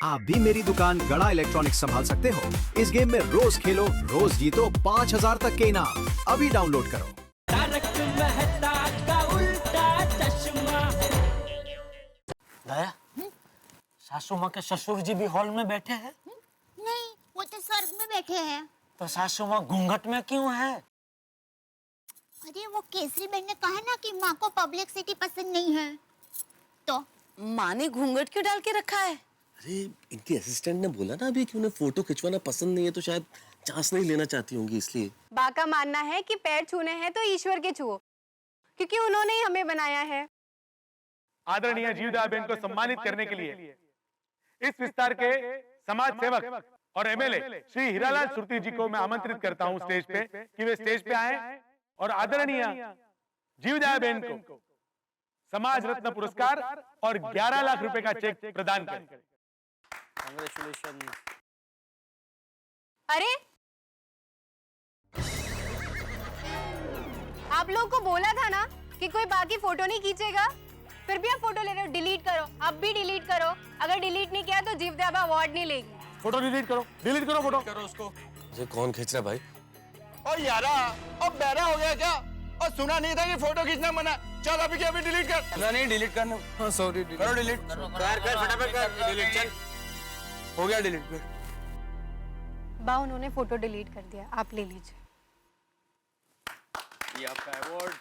आप भी मेरी दुकान गड़ा इलेक्ट्रॉनिक्स संभाल सकते हो। इस गेम में रोज खेलो, रोज जीतो 5000 तक के इनाम। अभी डाउनलोड करो। तारक मेहता का उल्टा चश्मा। दया, सासू माँ के ससुर जी भी हॉल में बैठे हैं? नहीं, वो तो स्वर्ग में बैठे हैं। तो सासू माँ घूंघट में क्यों है? अरे वो केसरी बहन ने कहा ना कि माँ को पब्लिसिटी पसंद नहीं है, तो माँ ने घूंघट क्यों डाल के रखा है? अरे इनकी असिस्टेंट ने बोला ना अभी कि उन्हें फोटो खिंचवाना पसंद नहीं है, तो शायद चांस नहीं लेना चाहती होंगी इसलिए। बा का मानना है कि पैर छूने हैं तो ईश्वर के छुओ, क्योंकि उन्होंने ही हमें बनाया है। आदरणीय जीवदयाबेन को सम्मानित करने के लिए इस विस्तार के समाज सेवक और एमएलए श्री हीरालाल सुरती जी को मैं आमंत्रित करता हूं स्टेज पे कि वे स्टेज पे आए और आदरणीय जीवदयाबेन को समाज रत्न पुरस्कार और 11 लाख रुपए का चेक प्रदान करें। कांग्रेचुलेशन। अरे आप लोगों को बोला था ना कि कोई बाकी फोटो नहीं खींचेगा, फिर भी आप फोटो ले रहे हो। डिलीट करो, अब भी डिलीट करो। अगर डिलीट नहीं किया तो जीवदया अवार्ड नहीं लेगी। फोटो डिलीट करो फोटो करो उसको। ये कौन खींच रहा भाई? और यारा, अब बहरा हो गया क्या? और सुना नहीं था कि फोटो खींचना मना? चल अभी के अभी डिलीट कर। नहीं डिलीट करना। हाँ सॉरी, करो डिलीट। कर फटाफट कर डिलीट। चल हो गया डिलीट कर। बा उन्होंने फोटो डिलीट कर दिया, आप ले लीजिए। ये आपका अवार्ड।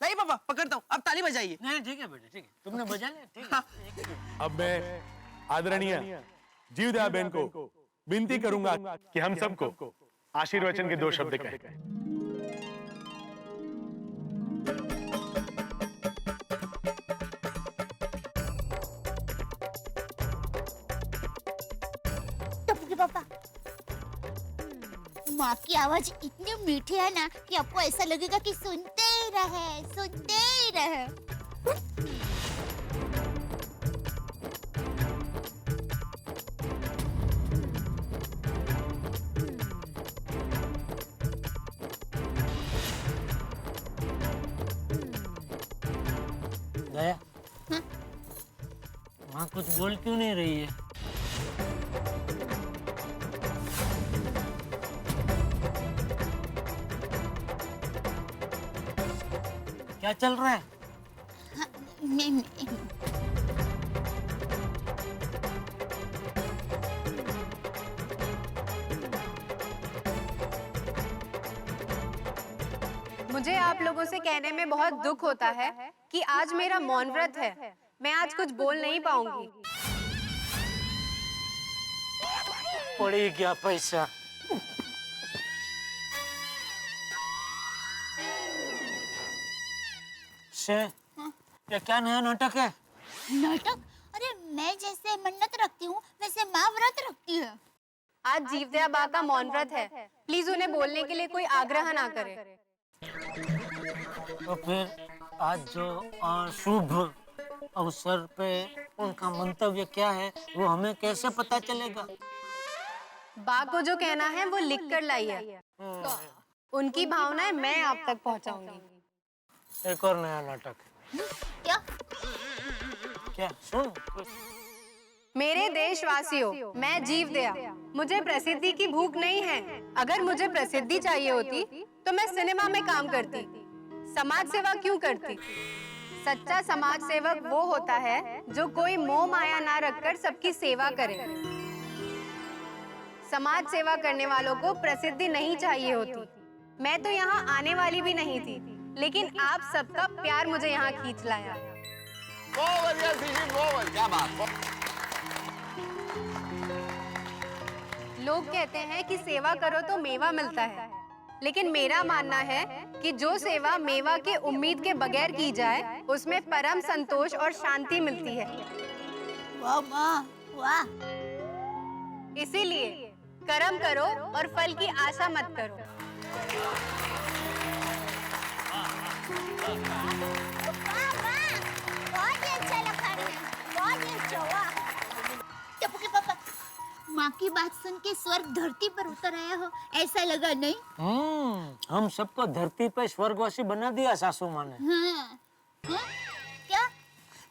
नहीं पापा, पकड़ता हूँ, अब ताली बजाइए। नहीं ठीक है बेटा, ठीक है, तुमने बजा लिया, ठीक है। अब मैं आदरणीय जीवदयाबेन को विनती करूंगा कि हम सबको आशीर्वचन के 2 शब्द कहें। टप्पू पापा, माँ की आवाज इतनी मीठी है ना कि आपको ऐसा लगेगा कि सुनते ही रहे। दया, माँ कुछ बोल क्यों नहीं रही है? क्या चल रहा है? नहीं, मुझे आप लोगों से कहने में बहुत दुख होता है कि आज मेरा मौन व्रत है। मैं आज कुछ बोल नहीं पाऊंगी। पड़ी क्या पैसा? से ये क्या नया नाटक है? नाटक? अरे मैं जैसे मन्नत रखती हूँ वैसे माँ व्रत रखती है। आज जीवदया बा का मौन व्रत है, प्लीज उन्हें बोलने के लिए कोई आग्रह ना करे। तो फिर आज जो शुभ अवसर पे उनका मंतव्य क्या है वो हमें कैसे पता चलेगा? बा को जो कहना है वो लिख कर लाइए। उनकी भावनाएं मैं आप तक पहुंचाऊंगी। एक और नया नाटक। क्या? क्या? सुन। मेरे देशवासियों, मैं जीवदया, मुझे प्रसिद्धि की भूख नहीं है। अगर मुझे प्रसिद्धि चाहिए होती तो मैं सिनेमा में काम करती, समाज सेवा क्यों करती? सच्चा समाज सेवक वो होता है जो कोई मोह माया ना रखकर सबकी सेवा करे। समाज सेवा करने वालों को प्रसिद्धि नहीं चाहिए होती। मैं तो यहाँ आने वाली भी नहीं थी, लेकिन आप सबका प्यार मुझे यहाँ खींच लाया। बहुत बढ़िया सीजी, बहुत बढ़िया, क्या बात। लोग कहते हैं कि सेवा करो तो मेवा मिलता है, लेकिन मेरा मानना है कि जो सेवा मेवा के उम्मीद के बगैर की जाए उसमें परम संतोष और शांति मिलती है। वाह माँ, वाह। इसीलिए कर्म करो और फल की आशा मत करो। बहुत ही अच्छा लगा, बहुत ही अच्छा। वाह टप्पू के पापा, माँ की बात सुन के स्वर्ग धरती पर उतर आया हो ऐसा लगा नहीं? हम सबको धरती पे स्वर्गवासी बना दिया सासू माँ ने। हाँ। हाँ? क्या?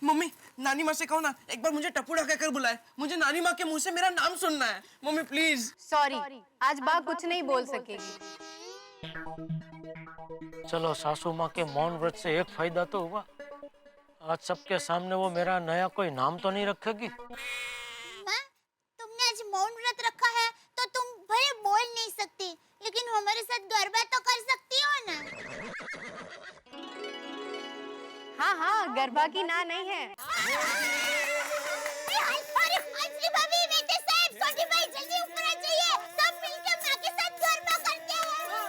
मम्मी नानी माँ से कहो ना एक बार मुझे टप्पूड़ा कहकर बुलाए, मुझे नानी माँ के मुंह से मेरा नाम सुनना है। Mummy please. सॉरी, आज बा कुछ नहीं बोल सकेगी। चलो सासू माँ के मौन व्रत से एक फायदा तो हुआ, आज सबके सामने वो मेरा नया कोई नाम तो नहीं रखेगी। माँ, तुमने आज मौन व्रत रखा है तो तुम भले बोल नहीं सकती, लेकिन हमारे साथ गरबा तो कर सकती हो ना। हाँ हाँ, गरबा की ना नहीं है। अरे अंजलि भाभी, बेटे साहब, छोटी भाई जल्दी ऊपर आ जाइए, सब मिलकर माँ के साथ गरबा करते हैं।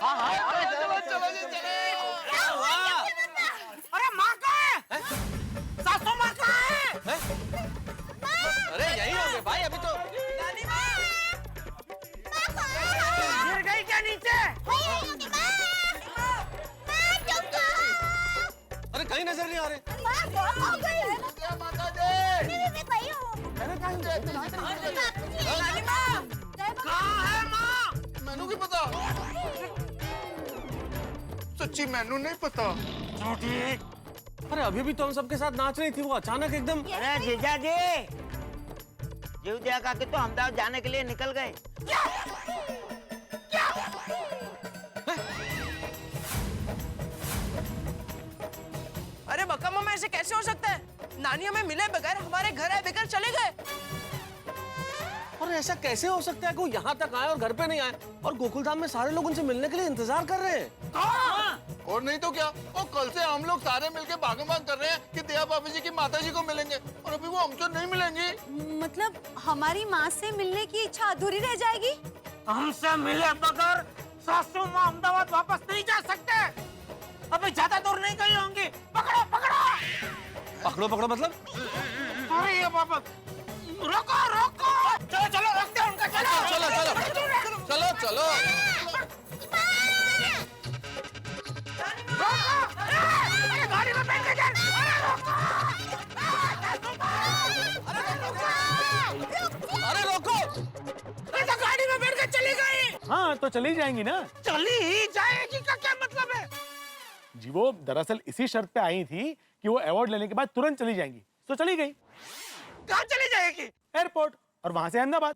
हाँ हाँ चलो चलो। अरे माँ कहाँ है? सासू माँ कहाँ है? अरे यही होंगे भाई, अभी तो नानी माँ माँ कहाँ है? गिर गई क्या नीचे? अरे कहीं नजर नहीं आ रहे। क्या माता जी? नानी माँ कहाँ है माँ? मैनू की पता? सच्ची मैनू नहीं पता। अरे अभी भी तो हम सबके साथ नाच रही थी, वो अचानक एकदम। अरे जीजा जी, जीव दया काके तो अहमदाबाद जाने के लिए निकल गए। अरे बक्का मामा, ऐसे कैसे हो सकता है? नानी हमें मिले बगैर हमारे घर आए बगैर चले गए। और ऐसा कैसे हो सकता है कि वो यहाँ तक आए और घर पे नहीं आए, और गोकुलधाम में सारे लोग उनसे मिलने के लिए इंतजार कर रहे हैं। और नहीं तो क्या, वो कल से हम लोग सारे मिलके भागम-भाग कर रहे हैं कि दया भाभी जी की माता जी को मिलेंगे, और अभी वो हमसे नहीं मिलेंगी। मतलब हमारी माँ से मिलने की इच्छा अधूरी रह जाएगी? हमसे मिले बगैर सासू माँ अहमदाबाद वापस नहीं जा सकते। अभी ज्यादा दूर नहीं गई होंगी। पकड़ो पकड़ो। पकड़ो पकड़ो मतलब? अरे ये बाबा, रोको रोको। चलो चलो, रखते हैं उनका। चलो चलो चलो चलो चलो। गाड़ी में बैठ के जा। अरे रोको। अरे तो गाड़ी में बैठ के चली गई। हाँ तो चली जाएंगी ना। चली ही जाएगी का क्या मतलब है? जी वो दरअसल इसी शर्त पे आई थी कि वो अवार्ड लेने के बाद तुरंत चली जाएंगी, तो चली गई। कहाँ चली जाएगी? एयरपोर्ट, और वहां से अहमदाबाद।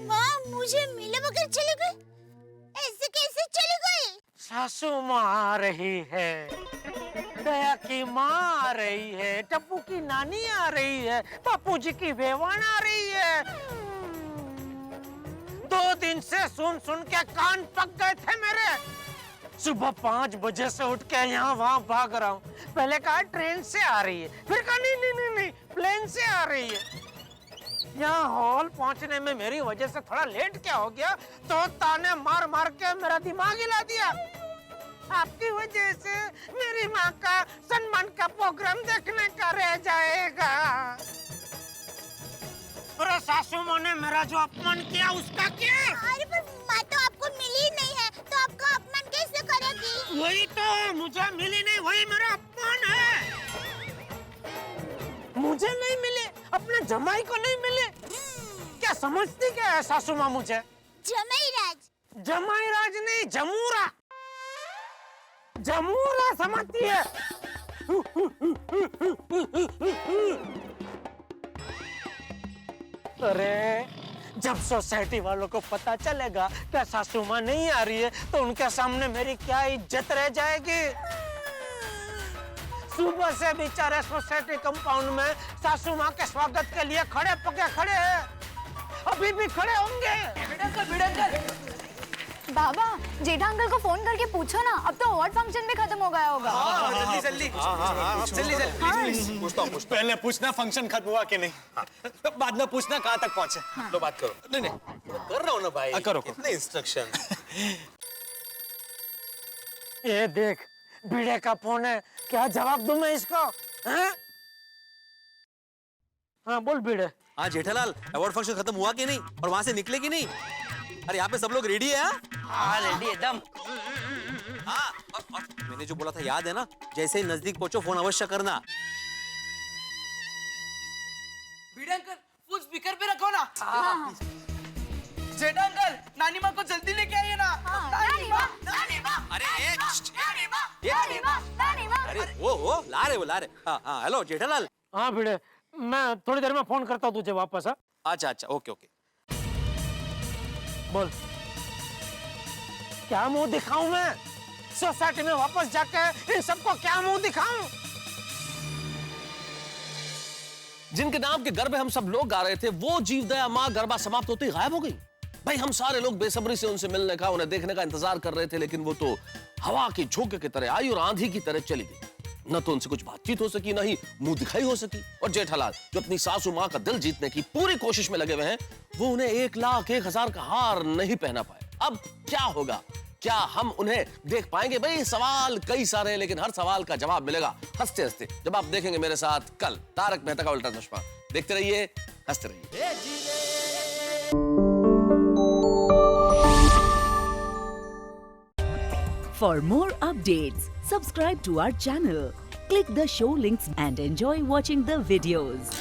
माँ मुझे मिले बगैर चली गई? ऐसे कैसे चली गई? सासू माँ आ रही है, दया की माँ आ रही है, टप्पू की नानी आ रही है, बापू जी की बेवान आ रही है। 2 दिन से सुन सुन के कान पक गए थे मेरे। सुबह 5 बजे से उठ के यहाँ वहाँ भाग रहा हूँ। पहले कहा ट्रेन से आ रही है, फिर कहा नहीं प्लेन से आ रही है। यहाँ हॉल पहुँचने में मेरी वजह से थोड़ा लेट क्या हो गया, तो ताने मार मार के मेरा दिमाग हिला दिया। आपकी वजह से मेरी माँ का सम्मान का प्रोग्राम देखने का रह जाएगा। अरे सासू माँ ने मेरा जो अपमान किया उसका क्या? अरे पर माँ तो आपको मिली नहीं है, तो आपका अपमान कैसे करेगी? वही तो, मुझे मिली नहीं, वही मेरा अपमान है। मुझे नहीं मिले, अपने जमाई को नहीं मिले। क्या समझती क्या है सासू माँ मुझे? जमाई राज। जमाई राज नहीं, जमूरा। जमूरा समझती है। अरे जब सोसाइटी वालों को पता चलेगा कि सासू माँ नहीं आ रही है, तो उनके सामने मेरी क्या इज्जत रह जाएगी। सुबह से बेचारे सोसाइटी कंपाउंड में सासू माँ के स्वागत के लिए खड़े पके खड़े हैं, अभी भी खड़े होंगे। बाबा, जेठा अंकल को फोन करके पूछो ना, अब तो अवार्ड फंक्शन भी खत्म हो गया होगा। जल्दी पूछता हूँ। पहले पूछना फंक्शन खत्म हुआ कि नहीं, बाद में पूछना कहाँ तक पहुँचे। लो बात करो। नहीं कर रहा हूँ ना भाई। करो। इतने इंस्ट्रक्शन। ये देख, बीड़े का फोन है, क्या जवाब दूं मैं इसको? हैं? हाँ बोल बीड़े। हाँ जेठालाल, अवार्ड फंक्शन खत्म हुआ कि नहीं, और वहाँ से निकले कि नहीं? अरे यहाँ पे सब लोग रेडी है? हाँ रेडी एकदम। हाँ, और मैंने जो बोला था याद है ना, जैसे ही नजदीक पहुंचो फोन अवश्य करना। बीड़े अंकल फुल स्पीकर पे रखो ना। जेठा अंकल, नानी माँ को जल्दी लेके आइए ना। नानी माँ, नानी माँ, अरे नानी माँ, ये अरे वो ला रहे हाँ हाँ हेलो जेठालाल। हाँ भिड़े, मैं थोड़ी देर में फोन करता हूँ तुझे वापस। हाँ अच्छा अच्छा ओके ओके। बोल, क्या मुंह दिखाऊं मैं सोसाइटी में वापस जाकर इन सबको, क्या मुंह दिखाऊं? जिनके नाम के गर्भ हम सब लोग गा रहे थे, वो जीवदया माँ गर्भा समाप्त होती गायब हो गई। भाई हम सारे लोग बेसब्री से उनसे मिलने का, उन्हें देखने का इंतजार कर रहे थे, लेकिन वो तो हवा की झोंके की तरह आई और आंधी की तरह चली गई। न तो उनसे कुछ बातचीत हो सकी, न ही मुंह दिखाई हो सकी। और जेठालाल जो अपनी सासू माँ का दिल जीतने की पूरी कोशिश में लगे हुए हैं, वो उन्हें 1,01,000 का हार नहीं पहना पाए। अब क्या होगा? क्या हम उन्हें देख पाएंगे? भाई सवाल कई सारे हैं, लेकिन हर सवाल का जवाब मिलेगा हंसते हंसते जब आप देखेंगे मेरे साथ कल तारक मेहता का उल्टा चश्मा। देखते रहिए, हंसते रहिए। For more updates, subscribe to our channel, click the show links and enjoy watching the videos.